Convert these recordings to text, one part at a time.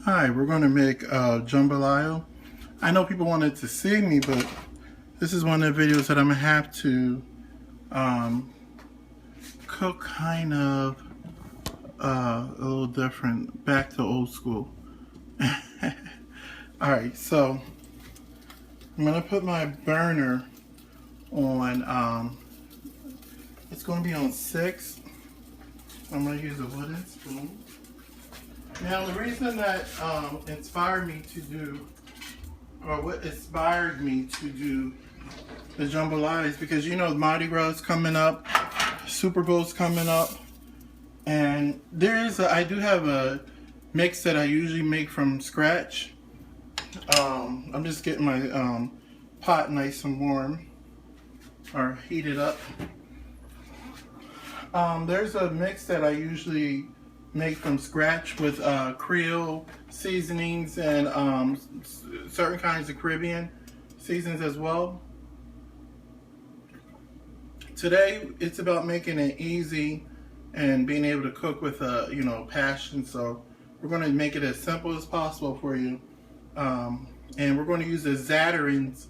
Hi, we're going to make jambalaya. I know people wanted to see me, but this is one of the videos that I'm going to have to cook kind of a little different, back to old school. Alright, so I'm going to put my burner on, it's going to be on 6. I'm going to use a wooden spoon. Now the reason that inspired me to do, or what inspired me to do the jambalaya is because, you know, Mardi Gras is coming up, Super Bowl's coming up, and I do have a mix that I usually make from scratch. I'm just getting my pot nice and warm, or heated up. There's a mix that I usually make from scratch with Creole seasonings and certain kinds of Caribbean seasonings as well. Today it's about making it easy and being able to cook with passion. So we're going to make it as simple as possible for you, and we're going to use the ZATARAIN's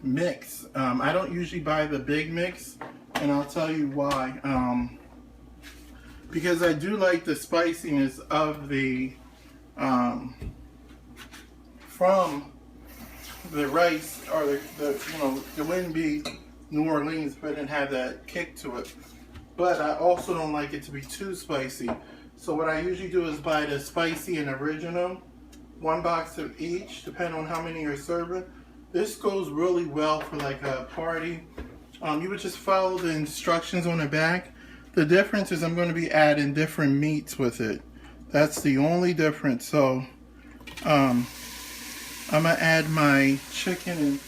mix. I don't usually buy the big mix, and I'll tell you why. Because I do like the spiciness of the from the rice, or it wouldn't be New Orleans if I didn't have that kick to it. But I also don't like it to be too spicy. So what I usually do is buy the spicy and original, 1 box of each, depending on how many you're serving. This goes really well for like a party. You would just follow the instructions on the back. The difference is I'm going to be adding different meats with it. That's the only difference. So I'm going to add my chicken and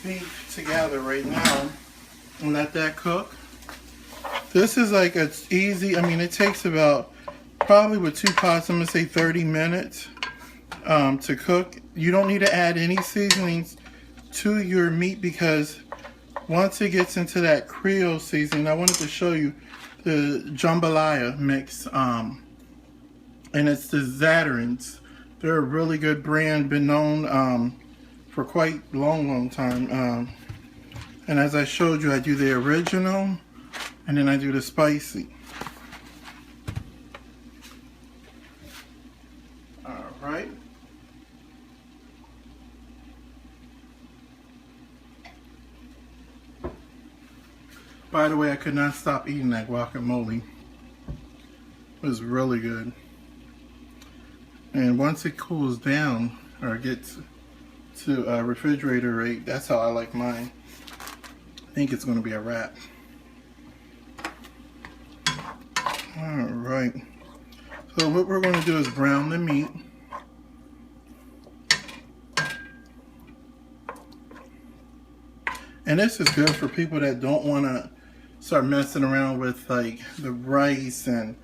beef together right now and let that cook. This is like, it's easy. I mean, it takes about, probably with 2 pots, I'm going to say 30 minutes to cook. You don't need to add any seasonings to your meat, because once it gets into that Creole seasoning, I wanted to show you the jambalaya mix, and it's the ZATARAIN's. They're a really good brand, been known for quite long time. And as I showed you, I do the original, and then I do the spicy. All right. By the way, I could not stop eating that guacamole. It was really good. And once it cools down, or gets to refrigerator rate, that's how I like mine. I think it's going to be a wrap. Alright. So what we're going to do is brown the meat. And this is good for people that don't want to start messing around with like the rice, and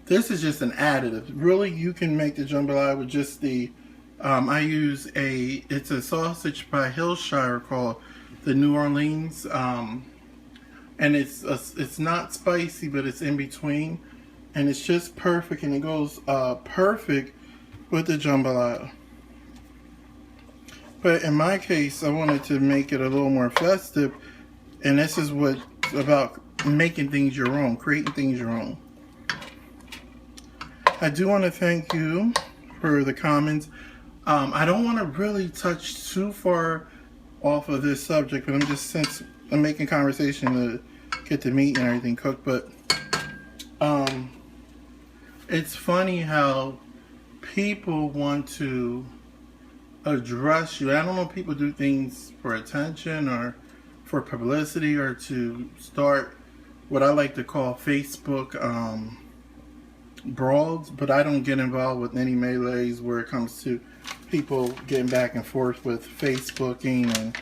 this is just an additive. Really, you can make the jambalaya with just the it's a sausage by HILLSHIRE called the New Orleans, and it's not spicy, but it's in between, and it's just perfect, and it goes perfect with the jambalaya. But in my case, I wanted to make it a little more festive, and this is what about making things your own, creating things your own. I do want to thank you for the comments. I don't want to really touch too far off of this subject, but since I'm making conversation to get the meat and everything cooked, but it's funny how people want to address you. I don't know if people do things for attention or for publicity, or to start what I like to call Facebook brawls, but I don't get involved with any melees where it comes to people getting back and forth with Facebooking.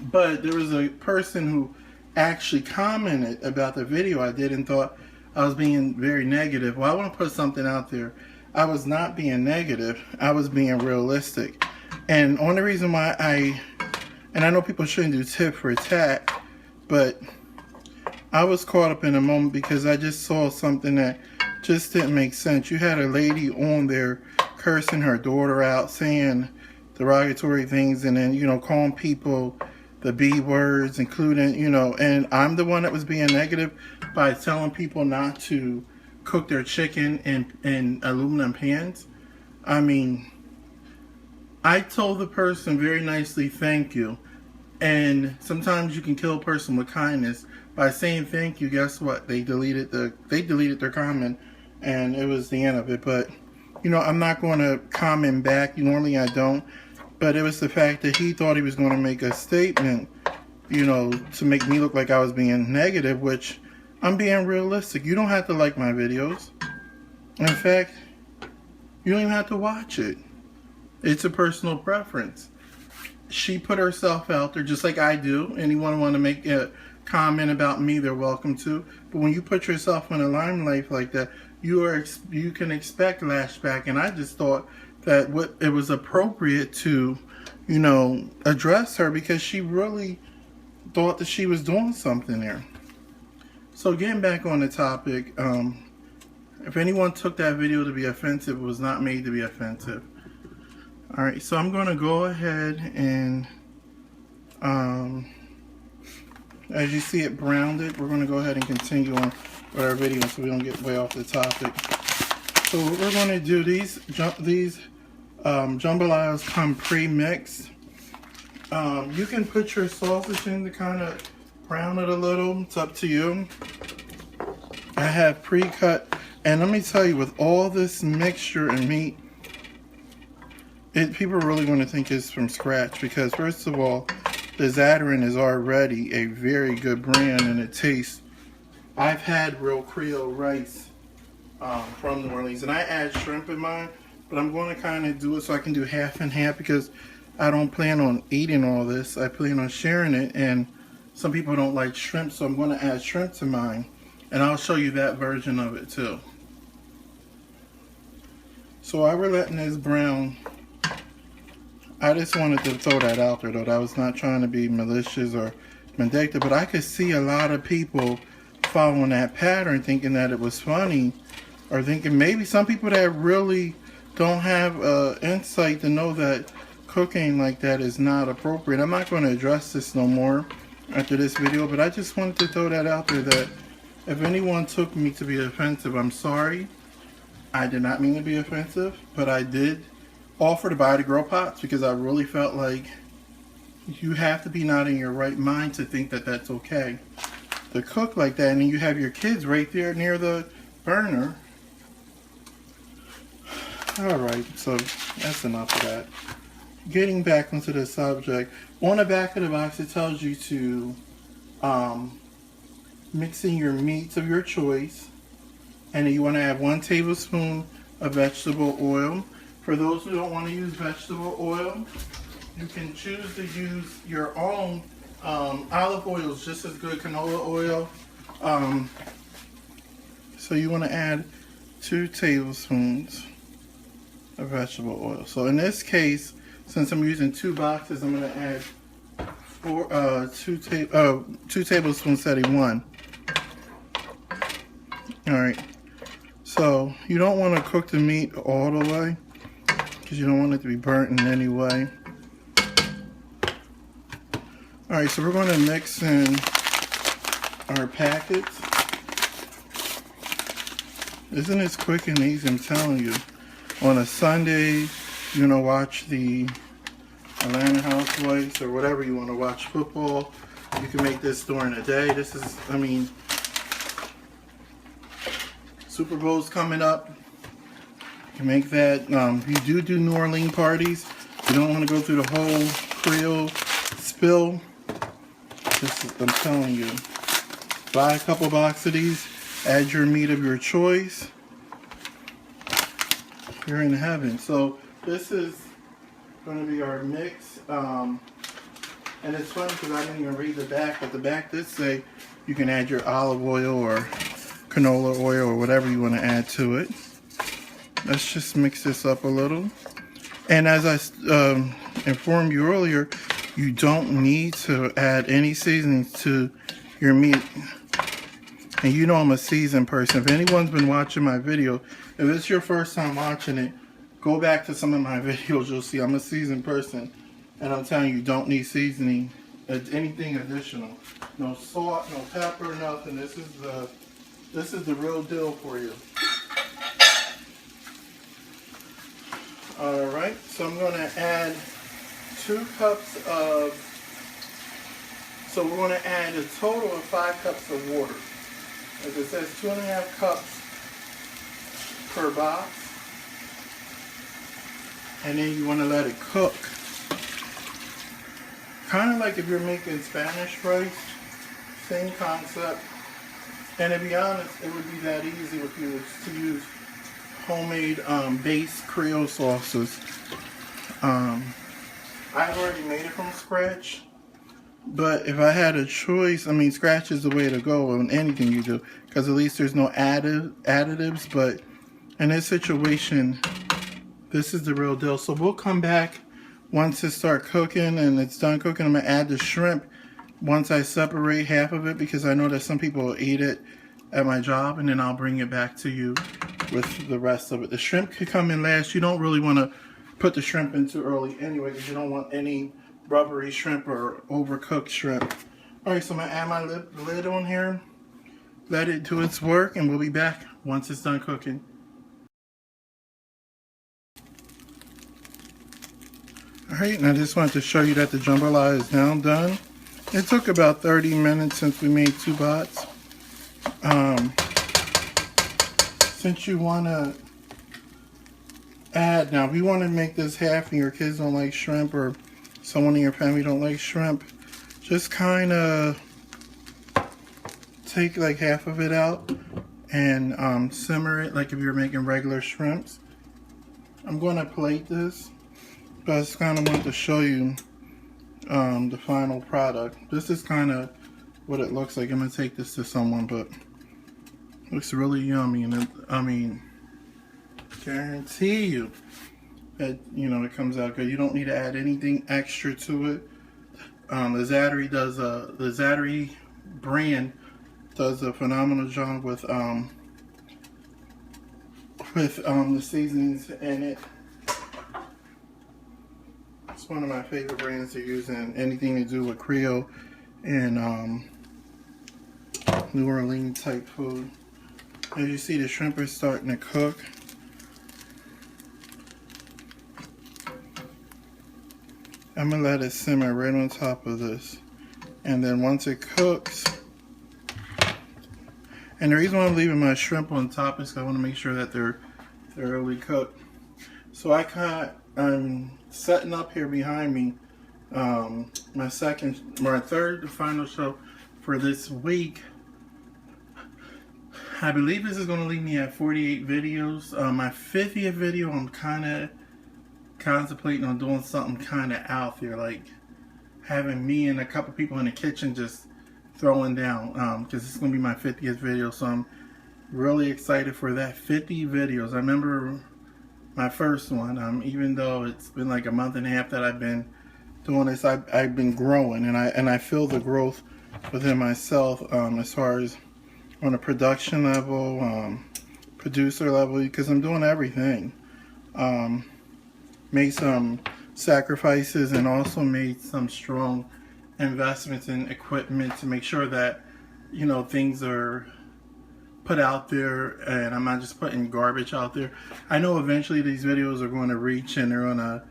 But there was a person who actually commented about the video I did and thought I was being very negative. Well, I want to put something out there. I was not being negative. I was being realistic. And only reason why and I know people shouldn't do tit for tat, but I was caught up in a moment because I just saw something that just didn't make sense. You had a lady on there cursing her daughter out, saying derogatory things, and then, you know, calling people the B words, including, you know, and I'm the one that was being negative by telling people not to cook their chicken in aluminum pans. I mean, I told the person very nicely, thank you. And sometimes you can kill a person with kindness by saying thank you. Guess what? They deleted their comment, and it was the end of it. But you know, I'm not going to comment back. Normally I don't. But it was the fact that he thought he was going to make a statement, you know, to make me look like I was being negative, which I'm being realistic. You don't have to like my videos. In fact, you don't even have to watch it. It's a personal preference. She put herself out there just like I do. Anyone want to make a comment about me, they're welcome to. But when you put yourself in a limelight like that, you can expect lashback. And I just thought that it was appropriate to, you know, address her, because she really thought that she was doing something there. So getting back on the topic, if anyone took that video to be offensive, it was not made to be offensive. Alright, so I'm going to go ahead and, as you see it browned it, we're going to go ahead and continue on with our video so we don't get way off the topic. So what we're going to do, these jambalayas come pre-mixed. You can put your sausage in to kind of brown it a little. It's up to you. I have pre-cut, and let me tell you, with all this mixture and meat, people are really going to think it's from scratch, because first of all, the ZATARAIN is already a very good brand, and it tastes. I've had real Creole rice from New Orleans, and I add shrimp in mine, but I'm going to kind of do it so I can do half and half, because I don't plan on eating all this. I plan on sharing it, and some people don't like shrimp, so I'm going to add shrimp to mine, and I'll show you that version of it too. So while we're letting this brown, I just wanted to throw that out there, though. I was not trying to be malicious or vindictive, but I could see a lot of people following that pattern, thinking that it was funny, or thinking maybe some people that really don't have insight to know that cooking like that is not appropriate. I'm not going to address this no more after this video, but I just wanted to throw that out there, that if anyone took me to be offensive, I'm sorry. I did not mean to be offensive, but I did offer to buy the grill pots, because I really felt like you have to be not in your right mind to think that that's okay to cook like that. And then you have your kids right there near the burner. Alright, so that's enough of that. Getting back into the subject, on the back of the box it tells you to mix in your meats of your choice, and then you want to add 1 tablespoon of vegetable oil. For those who don't want to use vegetable oil, you can choose to use your own. Olive oil is just as good, canola oil. So you want to add 2 tablespoons of vegetable oil. So in this case, since I'm using 2 boxes, I'm going to add 2 tablespoons instead of 1. Alright, so you don't want to cook the meat all the way, because you don't want it to be burnt in any way. Alright, so we're going to mix in our packets. Isn't this quick and easy? I'm telling you. On a Sunday, you know, watch the Atlanta Housewives or whatever you want to watch, football. You can make this during the day. This is, I mean, Super Bowl's coming up. You can make that. If you do New Orleans parties, you don't want to go through the whole Creole spill. I'm telling you. Buy a couple boxes of these. Add your meat of your choice. You're in heaven. So this is going to be our mix. And it's funny because I didn't even read the back, but the back did say you can add your olive oil or canola oil or whatever you want to add to it. Let's just mix this up a little. And as I informed you earlier, you don't need to add any seasonings to your meat. And you know I'm a seasoned person. If anyone's been watching my video, if it's your first time watching it, go back to some of my videos. You'll see I'm a seasoned person. And I'm telling you, don't need seasoning, anything additional. No salt, no pepper, nothing. This is the real deal for you. Alright, so I'm going to add 2 cups of, so we're going to add a total of 5 cups of water. As it says, 2.5 cups per box. And then you want to let it cook. Kind of like if you're making Spanish rice, same concept. And to be honest, it would be that easy if you was to use homemade base Creole sauces. I've already made it from scratch. But if I had a choice, I mean, scratch is the way to go on anything you do, because at least there's no additives. But in this situation, this is the real deal. So we'll come back once it starts cooking and it's done cooking. I'm going to add the shrimp once I separate half of it, because I know that some people will eat it at my job, and then I'll bring it back to you with the rest of it. The shrimp could come in last. You don't really want to put the shrimp in too early anyway, because you don't want any rubbery shrimp or overcooked shrimp. Alright, so I'm going to add my lid on here, let it do its work, and we'll be back once it's done cooking. Alright, and I just wanted to show you that the jambalaya is now done. It took about 30 minutes since we made 2 pots. Since you want to add, now if you want to make this half and your kids don't like shrimp, or someone in your family don't like shrimp, just kind of take like half of it out and simmer it like if you're making regular shrimps. I'm going to plate this, but I just kind of want to show you the final product. This is kind of what it looks like. I'm going to take this to someone, but it looks really yummy. And I mean, guarantee you that, you know, it comes out good. You don't need to add anything extra to it. The ZATARAIN brand does a phenomenal job with the seasonings in it. It's one of my favorite brands to use in anything to do with Creole and New Orleans type food. As you see, the shrimp is starting to cook. I'm going to let it simmer right on top of this. And then once it cooks, and the reason why I'm leaving my shrimp on top is because I want to make sure that they're thoroughly cooked. So I'm setting up here behind me my third and final show for this week. I believe this is going to leave me at 48 videos. My 50th video, I'm kind of contemplating on doing something kind of out there, like having me and a couple people in the kitchen just throwing down, because it's going to be my 50th video. So I'm really excited for that. 50 videos. I remember my first one, even though it's been like a month and a half that I've been doing this, I've been growing, and I feel the growth within myself, as far as on a production level, producer level, because I'm doing everything. Made some sacrifices and also made some strong investments in equipment to make sure that, you know, things are put out there and I'm not just putting garbage out there. I know eventually these videos are going to reach and they're going to,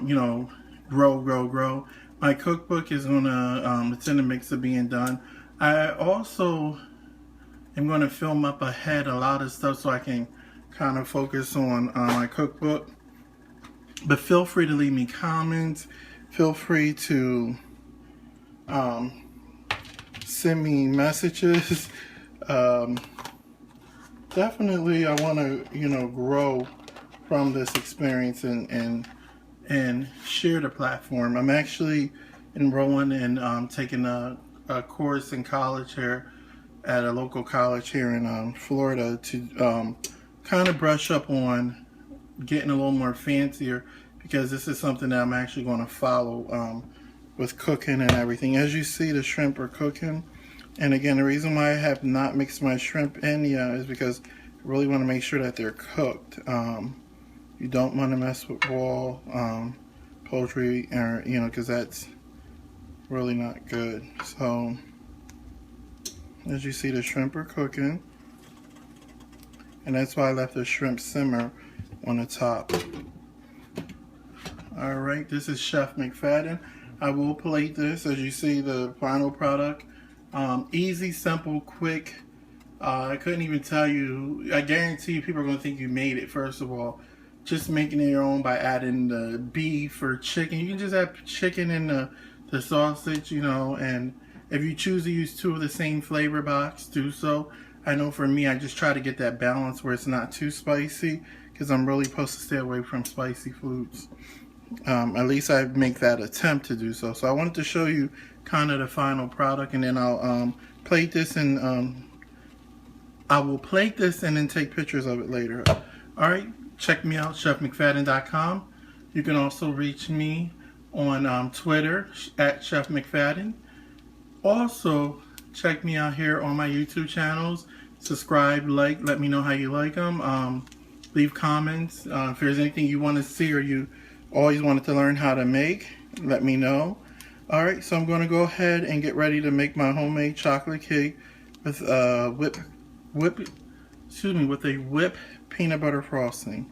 you know, grow. My cookbook is going to, it's in the mix of being done. I also am going to film up ahead a lot of stuff so I can kind of focus on my cookbook. But feel free to leave me comments. Feel free to send me messages. Definitely, I want to, you know, grow from this experience and share the platform. I'm actually enrolling and taking a course in college here at a local college here in Florida to kind of brush up on getting a little more fancier, because this is something that I'm actually going to follow with cooking and everything. As you see, the shrimp are cooking. And again, the reason why I have not mixed my shrimp in yet is because I really want to make sure that they're cooked. You don't want to mess with raw poultry, or because that's really not good. So as you see, the shrimp are cooking, and that's why I left the shrimp simmer on the top. All right, this is Chef Mcfadden. I will plate this. As you see, the final product. Easy, simple, quick. I couldn't even tell you. I guarantee you people are going to think you made it, first of all. Just making it your own by adding the beef or chicken. You can just add chicken in the sausage, and if you choose to use two of the same flavor box, do so. I know for me, I just try to get that balance where it's not too spicy, because I'm really supposed to stay away from spicy foods. At least I make that attempt to do so. So I wanted to show you kind of the final product, and then I'll plate this, and I will plate this and then take pictures of it later. All right, check me out, chefmcfadden.com. You can also reach me on Twitter at Chef Mcfadden. Also, check me out here on my YouTube channels. Subscribe, like, let me know how you like them. Leave comments. If there's anything you want to see or you always wanted to learn how to make, let me know. Alright, so I'm going to go ahead and get ready to make my homemade chocolate cake with with a whipped peanut butter frosting.